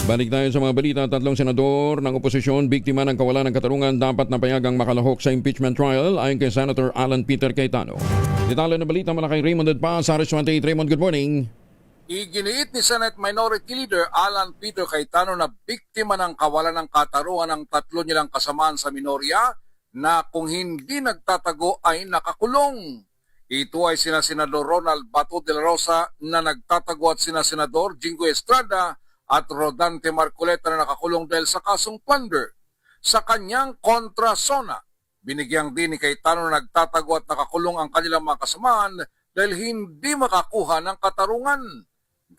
Balik tayo sa mga balita. Tatlong senador ng oposisyon biktima ng kawalan ng katarungan dapat na payagang makalahok sa impeachment trial ayon kay Senator Alan Peter Cayetano. Detalye na balita mula kay Raymond Edpa sa RS28. Raymond, good morning. Iginiit ni Senate Minority Leader Alan Peter Cayetano na biktima ng kawalan ng katarungan ng tatlo nilang kasamaan sa minorya na kung hindi nagtatago ay nakakulong. Ito ay sina Senador Ronald Bato de la Rosa na nagtatago at sina Senador Jingo Estrada at Rodante Marcoleta na nakakulong dahil sa kasong plunder. Sa kanyang kontrasona, binigyang din ni Cayetano na nagtatago at nakakulong ang kanilang mga kasamaan dahil hindi makakuha ng katarungan.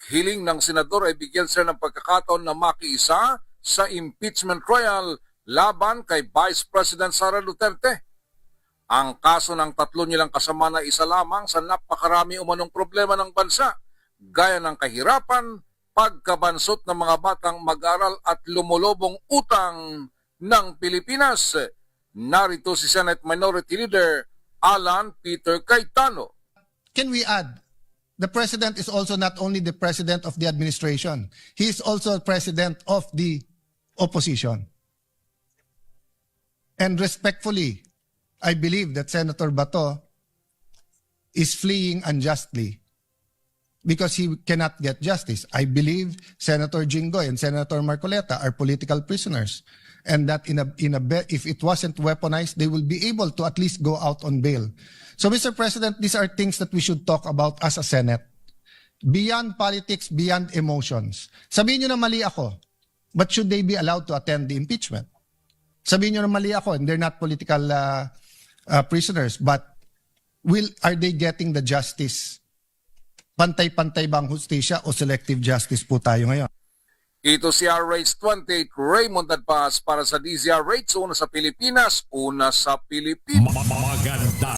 Hiling ng senador ay bigyan sila ng pagkakataon na makiisa sa impeachment trial laban kay Vice President Sara Duterte. Ang kaso ng tatlo nilang kasama na isa lamang sa napakarami umanong problema ng bansa, gaya ng kahirapan, pagkabansot ng mga batang mag-aral at lumulobong utang ng Pilipinas. Narito si Senate Minority Leader Alan Peter Cayetano. Can we add, the President is also not only the President of the administration, he is also the President of the opposition. And respectfully, I believe that Senator Bato is fleeing unjustly because he cannot get justice. I believe Senator Jingoy and Senator Marcoleta are political prisoners, and that if it wasn't weaponized, they will be able to at least go out on bail. So, Mr. President, these are things that we should talk about as a Senate. Beyond politics, beyond emotions. Sabihin nyo na mali ako, but should they be allowed to attend the impeachment? Sabihin nyo na mali ako, and they're not political prisoners, but are they getting the justice? Pantay-pantay bang hustisya o selective justice po tayo ngayon? Ito si RH28 Raymond Adpas para sa DZRH, una sa Pilipinas, una sa Pilipinas. Maganda.